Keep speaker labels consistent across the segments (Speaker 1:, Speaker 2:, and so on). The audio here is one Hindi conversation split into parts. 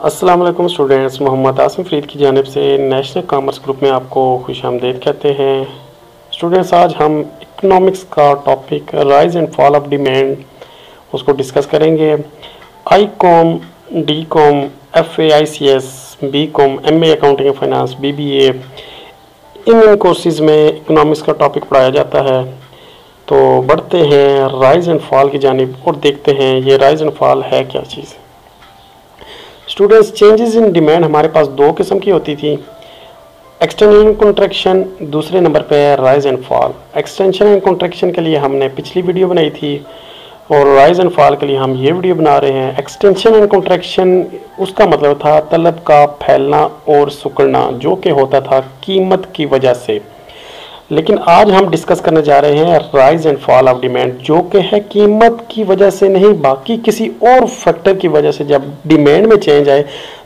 Speaker 1: अस्सलाम वालेकुम स्टूडेंट्स, मोहम्मद आसिम फरीद की जानिब से नेशनल कॉमर्स ग्रुप में आपको खुशामदीद कहते हैं। स्टूडेंट्स, आज हम इकोनॉमिक्स का topic rise and fall of demand उसको डिस्कस करेंगे। I com, D com, FAICS, B com, MA accounting and finance, BBA, इन कोर्सेज़ में इकोनॉमिक्स का टॉपिक पढ़ाया जाता है। तो बढ़ते हैं राइज एंड फॉल की जानिब और देखते हैं ये राइज एंड फॉल है क्या चीज़। स्टूडेंट्स, चेंजेस इन डिमांड हमारे पास दो किस्म की होती थी, एक्सटेंशन एंड कॉन्ट्रैक्शन, दूसरे नंबर पे है rise and fall. Extension and contraction के लिए हमने पिछली वीडियो बनाई थी और राइज एंड फॉल के लिए हम ये वीडियो बना रहे हैं। एक्सटेंशन एंड कॉन्ट्रैक्शन उसका मतलब था तलब का फैलना और सिकुड़ना, जो कि होता था कीमत की वजह से। लेकिन आज हम डिस्कस करने जा रहे हैं rise and fall of demand, जो कि है कीमत की वजह से नहीं, बाकी किसी और फैक्टर की वजह से जब डिमांड में चेंज आए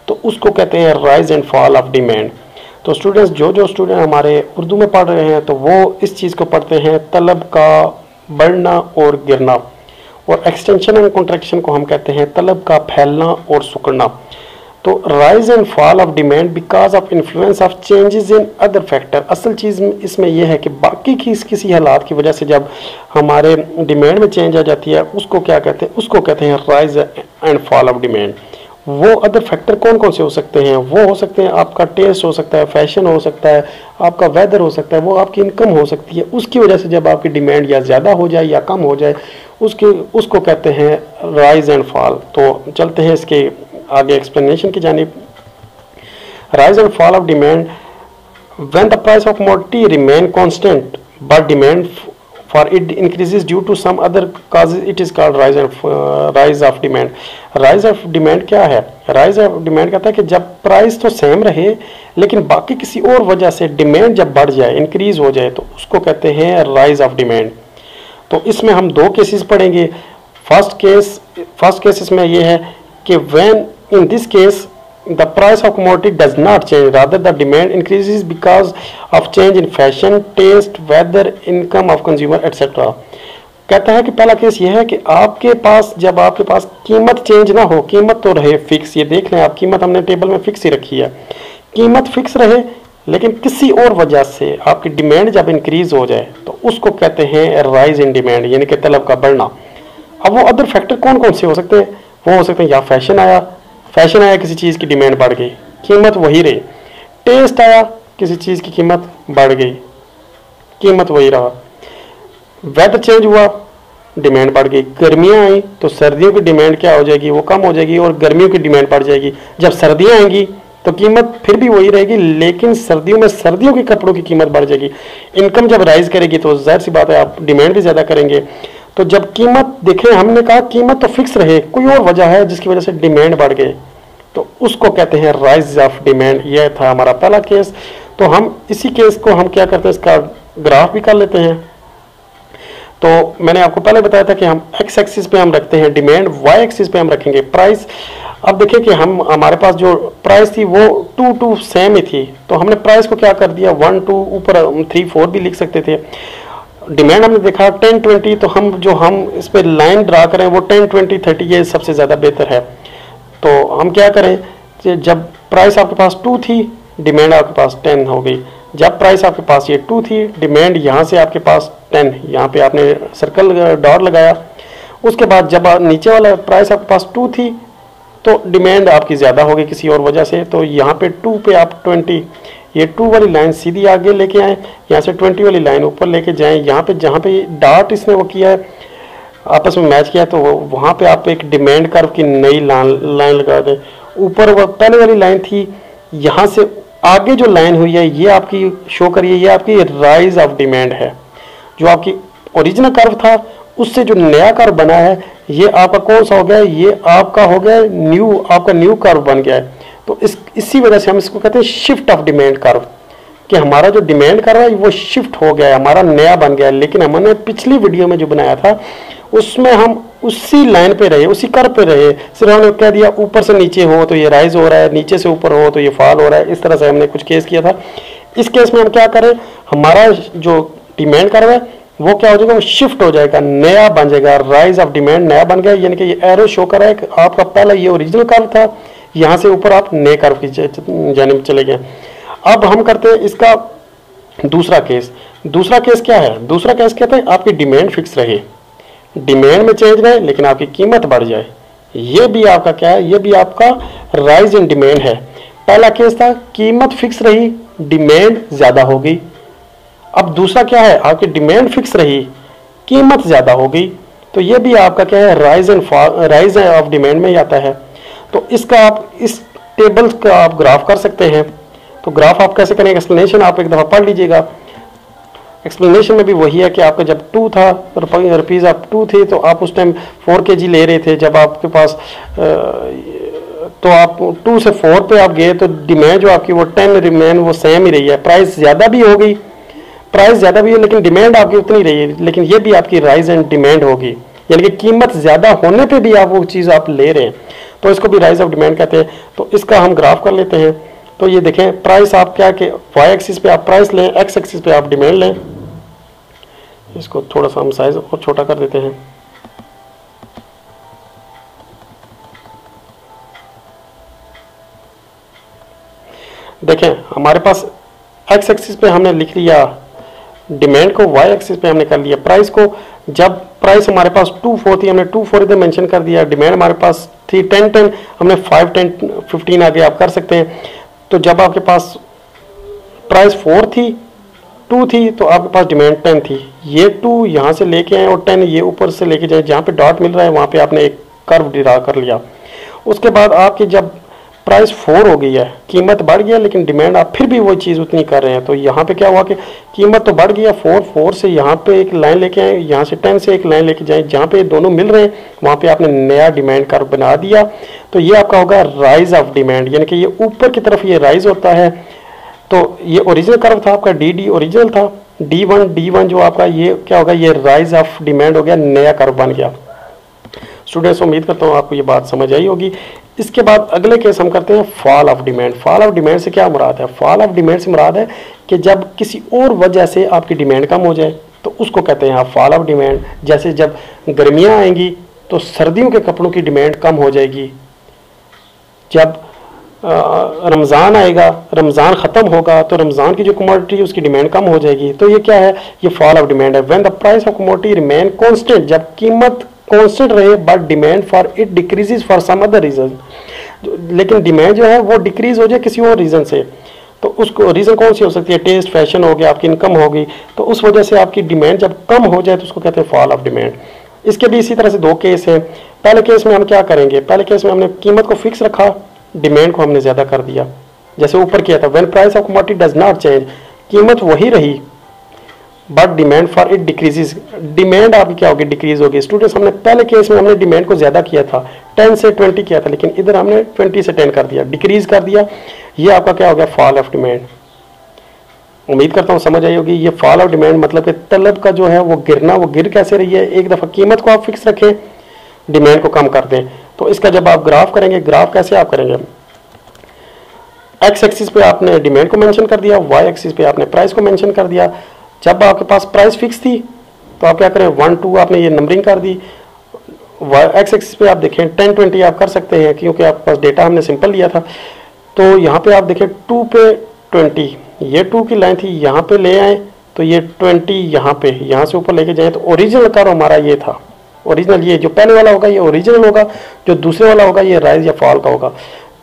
Speaker 1: तो उसको कहते हैं rise and fall of demand. तो स्टूडेंट्स, जो स्टूडेंट हमारे उर्दू में पढ़ रहे हैं तो वो इस चीज़ को पढ़ते हैं तलब का बढ़ना और गिरना, और एक्सटेंशन एंड कॉन्ट्रैक्शन को हम कहते हैं तलब का फैलना और सिकुड़ना। तो rise and fall of demand because of influence of changes in other factor. असल चीज़ इसमें यह है कि बाकी की किसी हालात की वजह से जब हमारे डिमांड में चेंज आ जाती है उसको क्या कहते हैं, उसको कहते हैं rise and fall of demand. वो अदर फैक्टर कौन कौन से हो सकते हैं? वो हो सकते हैं आपका टेस्ट हो सकता है, फैशन हो सकता है, आपका वेदर हो सकता है, वो आपकी इनकम हो सकती है। उसकी वजह से जब आपकी डिमांड या ज़्यादा हो जाए या कम हो जाए उसको कहते हैं राइज एंड फॉल। तो चलते हैं इसके आगे एक्सप्लेनेशन की जानिब। Rise and fall of demand, when the price of commodity remain constant but demand for it increases due to some other causes, it is called rise of demand. Rise of demand क्या है? राइज ऑफ डिमांड कहता है कि जब प्राइस तो सेम रहे लेकिन बाकी किसी और वजह से डिमांड जब बढ़ जाए, इंक्रीज हो जाए, तो उसको कहते हैं राइज ऑफ डिमांड। तो इसमें हम दो केसेस पढ़ेंगे। फर्स्ट केस इसमें यह है कि when in this case the price of commodity does not change, rather the demand increases because of change in fashion, taste, weather, income of consumer etc. कहता है कि पहला केस यह है कि आपके पास जब आपके पास कीमत चेंज ना हो, कीमत तो रहे फिक्स, ये देख लें आप, कीमत हमने टेबल में फिक्स ही रखी है, कीमत फिक्स रहे लेकिन किसी और वजह से आपकी डिमांड जब इंक्रीज हो जाए तो उसको कहते हैं राइज इन डिमांड, यानी कि तलब का बढ़ना। अब वो अदर फैक्टर कौन कौन से हो सकते हैं? वो हो सकते हैं या फैशन आया, किसी चीज़ की डिमांड बढ़ गई, कीमत वही रही। टेस्ट आया, किसी चीज़ की कीमत बढ़ गई, कीमत वही रहा। वेदर चेंज हुआ, डिमांड बढ़ गई। गर्मियाँ आई तो सर्दियों की डिमांड क्या हो जाएगी? वो कम हो जाएगी और गर्मियों की डिमांड बढ़ जाएगी। जब सर्दियाँ आएंगी तो कीमत फिर भी वही रहेगी, लेकिन सर्दियों में सर्दियों के कपड़ों की कीमत बढ़ जाएगी। इनकम जब राइज करेगी तो जाहिर सी बात है आप डिमांड भी ज़्यादा करेंगे। तो जब कीमत देखें, हमने कहा कीमत तो फिक्स रहे, कोई और वजह है जिसकी वजह से डिमांड बढ़ गई, तो उसको कहते हैं राइज ऑफ डिमांड। यह था हमारा पहला केस। तो हम इसी केस को हम क्या करते हैं, इसका ग्राफ भी कर लेते हैं। तो मैंने आपको पहले बताया था कि हम एक्स एक्सिस पे हम रखते हैं डिमांड, वाई एक्सिस पे हम रखेंगे प्राइस। अब देखिए कि हमारे पास जो प्राइस थी वो 2 सेम ही थी, तो हमने प्राइस को क्या कर दिया 1 2, ऊपर 3 4 भी लिख सकते थे। डिमांड हमने देखा 10 20, तो हम इस पर लाइन ड्रा करें वो 10 20 30 ये सबसे ज़्यादा बेहतर है। तो हम क्या करें कि जब प्राइस आपके पास 2 थी, डिमांड आपके पास 10 हो गई। जब प्राइस आपके पास ये 2 थी, डिमांड यहाँ से आपके पास 10, यहाँ पे आपने सर्कल डॉट लगाया। उसके बाद जब नीचे वाला प्राइस आपके पास 2 थी तो डिमांड आपकी ज़्यादा हो गई किसी और वजह से, तो यहाँ पे 2 पे आप 20, ये 2 वाली लाइन सीधी आगे लेके आए, यहाँ से 20 वाली लाइन ऊपर लेके जाएं। यहाँ पे जहाँ पे डॉट इसने वो किया है, आपस में मैच किया, तो वहाँ पे आप एक डिमांड कर्व की नई लाइन लगा दें। ऊपर वो पहले वाली लाइन थी, यहाँ से आगे जो लाइन हुई है ये आपकी शो करिए, ये आपकी राइज ऑफ डिमांड है। जो आपकी ओरिजिनल कर्व था उससे जो नया कर्व बना है ये आपका कौन सा हो गया? ये आपका हो गया न्यू कर्व बन गया है। तो इसी वजह से हम इसको कहते हैं शिफ्ट ऑफ डिमांड कर्व, कि हमारा जो डिमांड कर्व है वो शिफ्ट हो गया है, हमारा नया बन गया है। लेकिन हमने पिछली वीडियो में जो बनाया था उसमें हम उसी लाइन पे रहे, उसी कर्व पे रहे, सिर्फ हमने कह दिया ऊपर से नीचे हो तो ये राइज हो रहा है, नीचे से ऊपर हो तो ये फॉल हो रहा है। इस तरह से हमने कुछ केस किया था। इस केस में हम क्या करें, हमारा जो डिमांड कर्व है वो क्या हो जाएगा, वो शिफ्ट हो जाएगा, नया बन जाएगा। राइज ऑफ डिमांड नया बन गया, यानी कि ये एरो शो कर रहा है कि आपका पहला ये ओरिजिनल कर्व था, यहाँ से ऊपर आप नए कर्व की जानिब चले गए। अब हम करते हैं इसका दूसरा केस। दूसरा केस क्या है? दूसरा केस कहते हैं आपकी डिमांड फिक्स रहे, डिमांड में चेंज रहे लेकिन आपकी कीमत बढ़ जाए। ये भी आपका क्या है? ये भी आपका राइज इन डिमांड है। पहला केस था कीमत फिक्स रही, डिमांड ज्यादा हो गई। अब दूसरा क्या है? आपकी डिमांड फिक्स रही, कीमत ज्यादा हो गई। तो ये भी आपका क्या है? राइज ऑफ डिमांड में ही आता है। तो इसका आप इस टेबल का आप ग्राफ कर सकते हैं। तो ग्राफ आप कैसे करेंगे? एक्सप्लेनेशन आप एक दफा पढ़ लीजिएगा। एक्सप्लेनेशन में भी वही है कि आपका जब 2 था, रुपीज़ आप 2 थे, तो आप उस टाइम 4 kg ले रहे थे। जब आपके पास तो आप 2 से 4 पे आप गए तो डिमांड जो आपकी वो 10 रिमेन वो सेम ही रही है। प्राइस ज़्यादा भी हो गई, प्राइस ज़्यादा भी है लेकिन डिमांड आपकी उतनी रही है। लेकिन ये भी आपकी राइज एंड डिमांड होगी, यानी कि कीमत ज़्यादा होने पे भी आप वो चीज़ आप ले रहे हैं, तो इसको भी राइज ऑफ डिमांड कहते हैं। तो इसका हम ग्राफ कर लेते हैं। तो ये देखें, प्राइस आप क्या कि वाई एक्सिस पे आप प्राइस लें, एक्स एक्सिस पे आप डिमांड लें। इसको थोड़ा सा हम साइज और छोटा कर देते हैं। देखें हमारे पास एक्स एक्सिस पे हमने लिख लिया डिमांड को, वाई एक्सिस पे हमने कर लिया प्राइस को। जब प्राइस हमारे पास 2.4 थी, हमने 2.4 इधर मेंशन कर दिया। डिमांड हमारे पास थी 10 हमने 5 10 15 आगे आप कर सकते हैं। तो जब आपके पास प्राइस 4 थी, 2 थी, तो आपके पास डिमांड 10 थी। ये 2 यहाँ से लेके आए और 10 ये ऊपर से लेके जाए, जहाँ पे डॉट मिल रहा है वहाँ पे आपने एक कर्व ड्रा कर लिया। उसके बाद आपकी जब प्राइस 4 हो गई है, कीमत बढ़ गया लेकिन डिमांड आप फिर भी वो चीज़ उतनी कर रहे हैं। तो यहाँ पे क्या हुआ कि कीमत तो बढ़ गया 4 से यहाँ पे एक लाइन लेके आए, यहाँ से 10 से एक लाइन लेके जाए, जहाँ पे दोनों मिल रहे हैं वहाँ पे आपने नया डिमांड कर्व बना दिया। तो ये आपका होगा राइज ऑफ डिमांड, यानी कि ये ऊपर की तरफ ये राइज होता है। तो ये ओरिजिनल कर्व था आपका, डी ओरिजिनल था, D1 जो आपका ये क्या होगा? ये राइज ऑफ डिमांड हो गया, नया कर्व बन गया। स्टूडेंट्स उम्मीद करता हूँ आपको ये बात समझ आई होगी। इसके बाद अगले केस हम करते हैं fall of demand. Fall of demand से क्या मुराद है? फॉल ऑफ डिमांड से मुराद है कि जब किसी और वजह से आपकी डिमांड कम हो जाए तो उसको कहते हैं आप फॉल ऑफ डिमांड। जैसे जब गर्मियाँ आएंगी तो सर्दियों के कपड़ों की डिमांड कम हो जाएगी। जब रमज़ान आएगा, रमज़ान ख़त्म होगा तो रमज़ान की जो कमोडिटी उसकी डिमांड कम हो जाएगी। तो ये क्या है? ये फॉल ऑफ डिमांड है। When the price of commodity remain constant, जब कीमत कांस्टेंट रहे but demand for it decreases for some other reason, लेकिन डिमांड जो है वो डिक्रीज हो जाए किसी और रीज़न से। तो उसको रीज़न कौन सी हो सकती है? टेस्ट, फैशन हो गया, आपकी इनकम होगी, तो उस वजह से आपकी डिमांड जब कम हो जाए तो उसको कहते हैं फॉल ऑफ डिमांड। इसके भी इसी तरह से 2 केस हैं। पहले केस में हम क्या करेंगे? पहले केस में हमने कीमत को फिक्स रखा, डिमांड को हमने ज़्यादा कर दिया, जैसे ऊपर किया था। When price of commodity does not change, कीमत वही रही but demand for it decreases, demand आपकी क्या होगी? डिक्रीज होगी। स्टूडेंट्स हमने पहले केस में हमने डिमांड को ज़्यादा किया था, 10 से 20 किया था, लेकिन इधर हमने 20 से 10 कर दिया, डिक्रीज कर दिया। ये आपका क्या हो गया? Fall of demand. उम्मीद करता हूँ समझ आई होगी। ये फॉल ऑफ डिमांड मतलब कि तलब का जो है वो गिरना, वो गिर कैसे रही है? एक दफ़ा कीमत को आप फिक्स रखें, डिमांड को कम कर दें। तो इसका जब आप ग्राफ करेंगे, ग्राफ कैसे आप करेंगे? एक्स एक्सिस पे आपने डिमांड को मेंशन कर दिया, वाई एक्सिस पे आपने प्राइस को मेंशन कर दिया। जब आपके पास प्राइस फिक्स थी तो आप क्या करें? 1 2 आपने ये नंबरिंग कर दी। एक्स एक्सिस पे आप देखें 10 20 आप कर सकते हैं क्योंकि आपके पास डेटा हमने सिंपल लिया था। तो यहाँ पे आप देखें 2 पे 20, ये 2 की लाइन थी, यहाँ पे ले आए तो ये 20 यहाँ पे, यहाँ से ऊपर लेके जाए तो ओरिजिनल कर्व हमारा ये था। ओरिजिनल ये जो पहले वाला होगा ये ओरिजिनल होगा, जो दूसरे वाला होगा ये राइज या फॉल का होगा।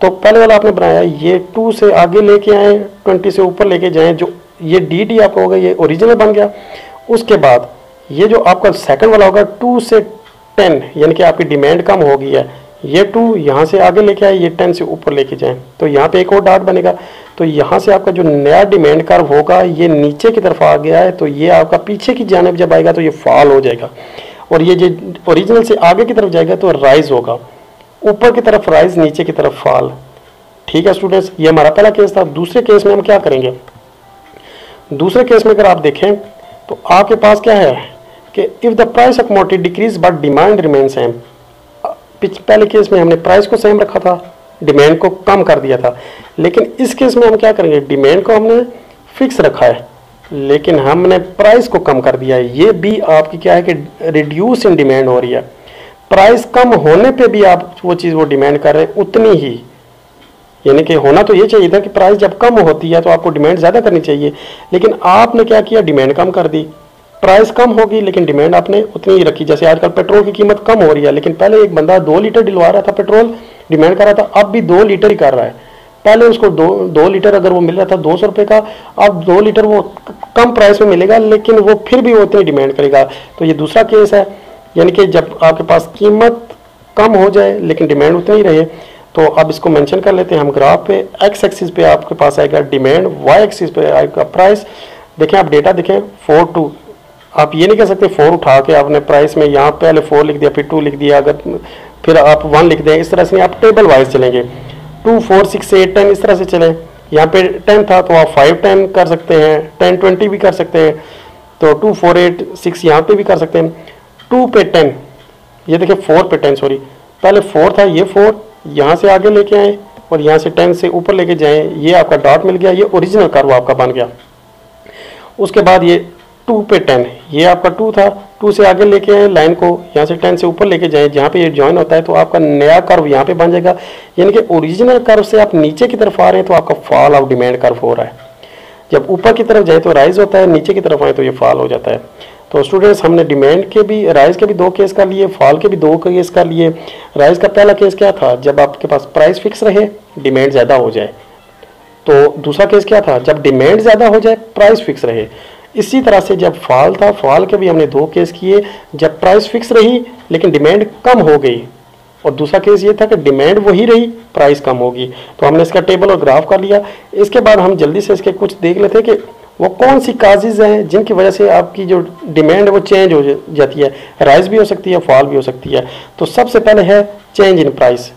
Speaker 1: तो पहले वाला आपने बनाया, ये 2 से आगे लेके आए, 20 से ऊपर लेके जाएं, जो ये डी आपका होगा ये ओरिजिनल बन गया। उसके बाद ये जो आपका सेकंड वाला होगा 2 से 10, यानी कि आपकी डिमांड कम हो गई है, ये 2 यहाँ से आगे लेके आए, ये 10 से ऊपर लेके जाएं, तो यहाँ पे एक और डॉट बनेगा। तो यहाँ से आपका जो नया डिमांड कर्व होगा ये नीचे की तरफ आ गया है, तो ये आपका पीछे की जानिब जब आएगा तो ये फॉल हो जाएगा, और ये जो ओरिजिनल से आगे की तरफ जाएगा तो राइज होगा, ऊपर की तरफ राइज, नीचे की तरफ फॉल। ठीक है स्टूडेंट्स, ये हमारा पहला केस था। दूसरे केस में हम क्या करेंगे? दूसरे केस में अगर आप देखें तो आपके पास क्या है कि if the price of commodity decrease but demand remain same. पहले केस में हमने प्राइस को सेम रखा था, डिमांड को कम कर दिया था, लेकिन इस केस में हम क्या करेंगे? डिमांड को हमने फिक्स रखा है लेकिन हमने प्राइस को कम कर दिया है। ये भी आपकी क्या है कि रिड्यूस इन डिमांड हो रही है। प्राइस कम होने पे भी आप वो चीज़ वो डिमांड कर रहे हैं उतनी ही, यानी कि होना तो ये चाहिए था कि प्राइस जब कम होती है तो आपको डिमांड ज़्यादा करनी चाहिए, लेकिन आपने क्या किया, डिमांड कम कर दी। प्राइस कम होगी लेकिन डिमांड आपने उतनी ही रखी। जैसे आजकल पेट्रोल की कीमत कम हो रही है, लेकिन पहले एक बंदा 2 लीटर दिलवा रहा था पेट्रोल, डिमांड कर रहा था, अब भी 2 लीटर ही कर रहा है। पहले उसको 2 लीटर अगर वो मिल रहा था 200 रुपये का, अब 2 लीटर वो कम प्राइस में मिलेगा, लेकिन वो फिर भी वो उतनी डिमांड करेगा। तो ये दूसरा केस है, यानी कि जब आपके पास कीमत कम हो जाए लेकिन डिमांड उतनी ही रहे। तो अब इसको मेंशन कर लेते हैं हम ग्राफ पे। एक्स एक्सिस पे आपके पास आएगा डिमांड, वाई एक्सिस पे आएगा प्राइस। देखें आप डेटा देखें 4 2, आप ये नहीं कह सकते 4 उठा के आपने प्राइस में यहाँ पहले 4 लिख दिया फिर 2 लिख दिया, अगर फिर आप 1 लिख दें, इस तरह से आप टेबल वाइज चलेंगे। 2 4 6 8 10 इस तरह से चले। यहाँ पे 10 था तो आप 5 10 कर सकते हैं, 10 20 भी कर सकते हैं। तो 2 4 8 6 यहाँ पे भी कर सकते हैं। 2 पे 10, ये देखिए 4 पे 10 सॉरी, पहले 4 था, ये 4 यहाँ से आगे लेके आए और यहाँ से 10 से ऊपर लेके जाएं, ये आपका डॉट मिल गया, ये ओरिजिनल कर्व आपका बन गया। उसके बाद ये 2 पे 10, ये आपका 2 था, 2 से आगे लेके आए लाइन को, यहाँ से 10 से ऊपर लेके जाएं, जहाँ पे ये ज्वाइन होता है तो आपका नया कर्व यहाँ पे बन जाएगा। यानी कि ओरिजिनल कर्व से आप नीचे की तरफ आ रहे हैं तो आपका फॉल ऑफ डिमांड कर्व हो रहा है। जब ऊपर की तरफ जाए तो राइज होता है, नीचे की तरफ आए तो ये फॉल हो जाता है। तो स्टूडेंट्स हमने डिमांड के भी, राइज के भी 2 केस कर लिए, फॉल के भी 2 केस कर लिए। राइज का पहला केस क्या था, जब आपके पास प्राइस फिक्स रहे डिमांड ज़्यादा हो जाए। तो दूसरा केस क्या था, जब डिमांड ज़्यादा हो जाए प्राइस फिक्स रहे। इसी तरह से जब फॉल था, फॉल के भी हमने 2 केस किए, जब प्राइस फिक्स रही लेकिन डिमांड कम हो गई, और दूसरा केस ये था कि डिमांड वही रही प्राइस कम होगी। तो हमने इसका टेबल और ग्राफ कर लिया। इसके बाद हम जल्दी से इसके कुछ देख लेते हैं कि वो कौन सी काजेज हैं जिनकी वजह से आपकी जो डिमांड है वो चेंज हो जाती है, राइज भी हो सकती है, फॉल भी हो सकती है। तो सबसे पहले है change in price.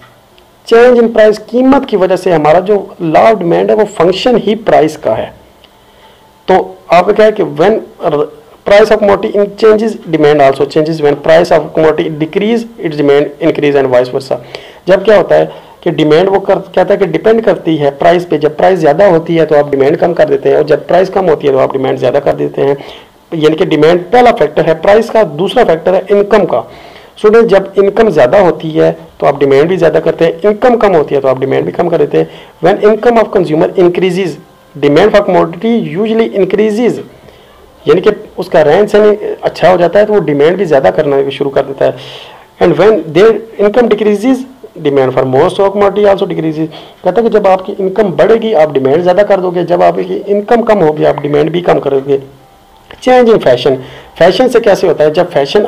Speaker 1: Change in price, कीमत की वजह से हमारा जो लॉ ऑफ डिमांड है वो फंक्शन ही प्राइस का है। तो आपका क्या है कि when price of commodity changes demand also changes, when price of commodity decrease its demand increase and vice versa. जब क्या होता है कि डिमांड वो कहता है कि डिपेंड करती है प्राइस पे। जब प्राइस ज़्यादा होती है तो आप डिमांड कम कर देते हैं, और जब प्राइस कम होती है तो आप डिमांड ज़्यादा कर देते हैं। यानी कि डिमांड पहला फैक्टर है प्राइस का, दूसरा फैक्टर है इनकम का। स्टूडेंट जब इनकम ज़्यादा होती है तो आप डिमांड भी ज़्यादा करते हैं, इनकम कम होती है तो आप डिमांड भी कम कर देते हैं। When income of consumer increases demand for commodity usually increases, यानी कि उसका रहन सहन अच्छा हो जाता है तो वो डिमांड भी ज़्यादा करना शुरू कर देता है। And when there income decreases demand for most of commodity also decreases. कहता है कि जब आपकी इनकम बढ़ेगी आप डिमांड ज़्यादा कर दोगे, जब आपकी इनकम कम होगी आप डिमांड भी कम करोगे। चेंज इन फैशन, फैशन से कैसे होता है, जब फैशन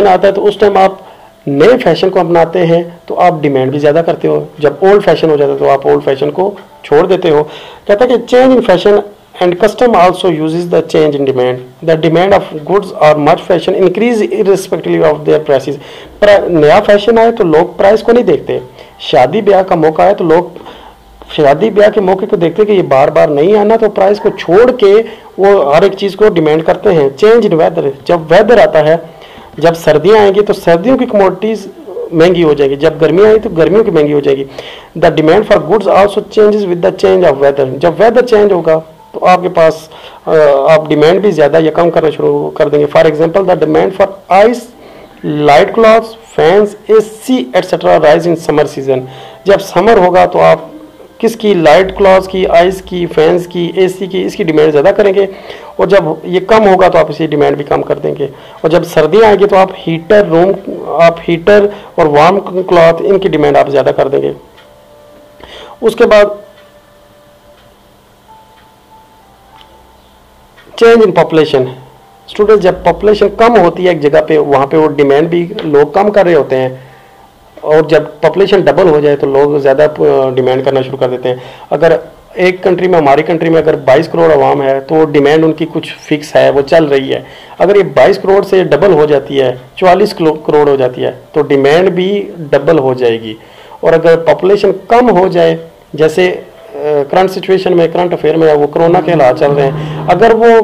Speaker 1: आता है तो उस टाइम आप नए फैशन को अपनाते हैं तो आप डिमांड भी ज़्यादा करते हो। जब ओल्ड फैशन हो जाता है तो आप ओल्ड फैशन को छोड़ देते हो। कहता है कि change in fashion and custom also uses the change in demand. The demand of goods or much fashion increase irrespectively of their prices. नया फैशन आए तो लोग प्राइस को नहीं देखते, शादी ब्याह का मौका है तो लोग शादी ब्याह के मौके को देखते कि ये बार बार नहीं आना, तो प्राइस को छोड़ के वो हर एक चीज़ को डिमांड करते हैं। चेंज इन वेदर, जब वेदर आता है, जब सर्दियाँ आएंगी तो सर्दियों की कमोडिटीज़ महंगी हो जाएगी, जब गर्मियाँ आई तो गर्मियों की महंगी हो जाएगी। The demand for goods also changes with the change of weather. जब वेदर चेंज होगा तो आपके पास आप डिमांड भी ज़्यादा या कम करना शुरू कर देंगे। For example the demand for ice, light clothes, fans, AC etcetera rise in summer season. जब समर होगा तो आप किसकी, लाइट क्लॉथ्स की, आइस की, फैंस की, एसी की, इसकी डिमांड ज़्यादा करेंगे, और जब ये कम होगा तो आप इसकी डिमांड भी कम कर देंगे। और जब सर्दियाँ आएगी तो आप हीटर और वार्म क्लॉथ इनकी डिमांड आप ज़्यादा कर देंगे। उसके बाद चेंज इन पॉपुलेशन। स्टूडेंट जब पॉपुलेशन कम होती है एक जगह पे, वहाँ पे वो डिमांड भी लोग कम कर रहे होते हैं, और जब पॉपुलेशन डबल हो जाए तो लोग ज़्यादा डिमांड करना शुरू कर देते हैं। अगर एक कंट्री में, हमारी कंट्री में अगर 22 करोड़ आवाम है तो डिमांड उनकी कुछ फिक्स है, वो चल रही है। अगर ये 22 करोड़ से डबल हो जाती है, 44 करोड़ हो जाती है, तो डिमांड भी डबल हो जाएगी। और अगर पॉपुलेशन कम हो जाए, जैसे करंट सिचुएशन में, करंट अफेयर में वो कोरोना के हालात चल रहे हैं, अगर वो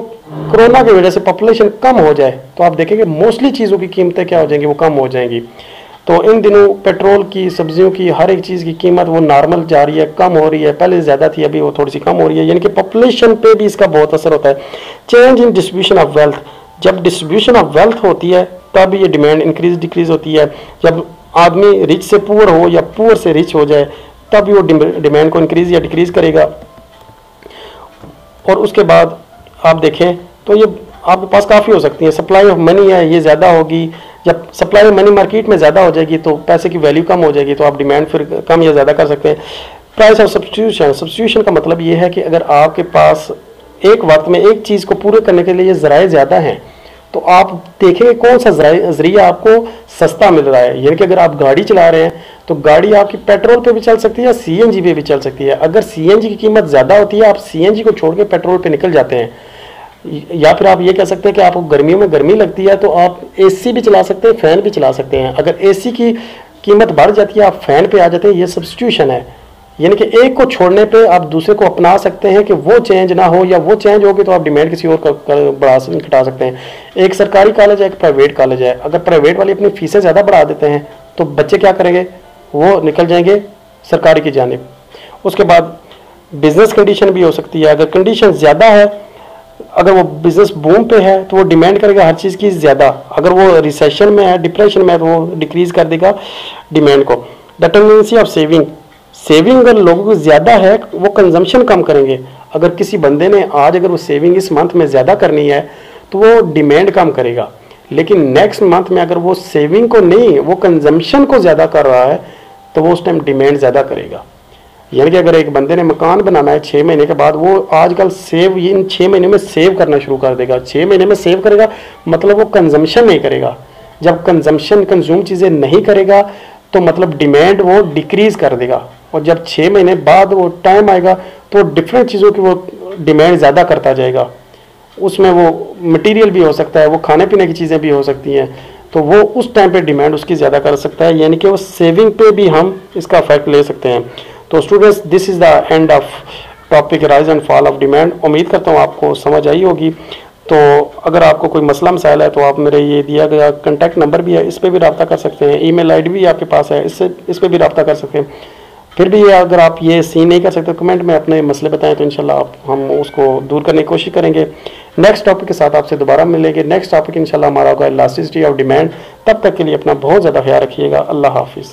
Speaker 1: कोरोना की वजह से पॉपुलेशन कम हो जाए तो आप देखेंगे मोस्टली चीज़ों की कीमतें क्या हो जाएंगी, वो कम हो जाएंगी। तो इन दिनों पेट्रोल की, सब्जियों की, हर एक चीज़ की कीमत वो नॉर्मल जा रही है, कम हो रही है। पहले ज़्यादा थी, अभी वो थोड़ी सी कम हो रही है, यानी कि पॉपुलेशन पे भी इसका बहुत असर होता है। Change in distribution of wealth, जब डिस्ट्रीब्यूशन ऑफ वेल्थ होती है तब ये डिमांड इंक्रीज डिक्रीज होती है। जब आदमी रिच से पुअर हो या पुअर से रिच हो जाए तब वो डिमांड को इंक्रीज या डिक्रीज करेगा। और उसके बाद आप देखें तो ये आपके पास काफ़ी हो सकती है। सप्लाई ऑफ मनी है ये ज़्यादा होगी, जब सप्लाई ऑफ मनी मार्केट में ज़्यादा हो जाएगी तो पैसे की वैल्यू कम हो जाएगी, तो आप डिमांड फिर कम या ज़्यादा कर सकते हैं। प्राइस ऑफ सब्स्टिट्यूशन, सब्स्टिट्यूशन का मतलब ये है कि अगर आपके पास एक वक्त में एक चीज़ को पूरे करने के लिए ज़राए ज़्यादा हैं तो आप देखेंगे कौन सा जरिया आपको सस्ता मिल रहा है। यानी कि अगर आप गाड़ी चला रहे हैं तो गाड़ी आपकी पेट्रोल पे भी चल सकती है या सीएनजी पे भी चल सकती है। अगर सीएनजी की कीमत ज़्यादा होती है आप सीएनजी को छोड़ के पेट्रोल पे निकल जाते हैं, या फिर आप ये कह सकते हैं कि आपको गर्मियों में गर्मी लगती है तो आप एसी भी चला सकते हैं, फैन भी चला सकते हैं। अगर एसी की कीमत बढ़ जाती है आप फैन पे आ जाते हैं, ये सब्स्टिट्यूशन है। यानी कि एक को छोड़ने पे आप दूसरे को अपना सकते हैं कि वो चेंज ना हो, या वो चेंज होगी तो आप डिमांड किसी और बढ़ा घटा सकते हैं। एक सरकारी कॉलेज है, एक प्राइवेट कॉलेज है, अगर प्राइवेट वाले अपनी फीसें ज़्यादा बढ़ा देते हैं तो बच्चे क्या करेंगे, वो निकल जाएंगे सरकारी की जानिब। उसके बाद बिजनेस कंडीशन भी हो सकती है। अगर कंडीशन ज़्यादा है, अगर वो बिजनेस बूम पे है तो वो डिमांड करेगा हर चीज़ की ज़्यादा। अगर वो रिसेशन में है, डिप्रेशन में है, तो वो डिक्रीज कर देगा डिमांड को। The tendency of saving, saving अगर लोगों को ज़्यादा है वो कंजम्पशन कम करेंगे। अगर किसी बंदे ने आज अगर वो सेविंग इस मंथ में ज़्यादा करनी है तो वो डिमांड कम करेगा, लेकिन नेक्स्ट मंथ में अगर वो सेविंग को नहीं वो कंजम्पशन को ज़्यादा कर रहा है तो वो उस टाइम डिमांड ज़्यादा करेगा। यानी कि अगर एक बंदे ने मकान बनाना है 6 महीने के बाद, वो आजकल सेव इन 6 महीने में सेव करना शुरू कर देगा। 6 महीने में सेव करेगा मतलब वो कंजम्पशन नहीं करेगा। जब कंज्यूम चीज़ें नहीं करेगा तो मतलब डिमांड वो डिक्रीज कर देगा, और जब 6 महीने बाद वो टाइम आएगा तो डिफरेंट चीज़ों की वो डिमांड ज़्यादा करता जाएगा। उसमें वो मटेरियल भी हो सकता है, वो खाने पीने की चीज़ें भी हो सकती हैं, तो वो उस टाइम पे डिमांड उसकी ज़्यादा कर सकता है। यानी कि वो सेविंग पे भी हम इसका इफेक्ट ले सकते हैं। तो students, this is the end of topic rise and fall of demand. उम्मीद करता हूँ आपको समझ आई होगी। तो अगर आपको कोई मसला मसाइल है तो आप मेरे ये दिया गया कॉन्टैक्ट नंबर भी है, इस पर भी रब्ता कर सकते हैं। ईमेल आईडी भी आपके पास है, इस पर भी रब्ता कर सकते हैं। फिर भी अगर आप ये सी नहीं कर सकते कमेंट में अपने मसले बताएं तो इंशाल्लाह हम उसको दूर करने की कोशिश करेंगे। नेक्स्ट टॉपिक के साथ आपसे दोबारा मिलेंगे। नेक्स्ट टॉपिक इंशाल्लाह हमारा होगा इलास्टिसिटी ऑफ डिमांड। तब तक के लिए अपना बहुत ज़्यादा ख्याल रखिएगा। अल्लाह हाफिज़।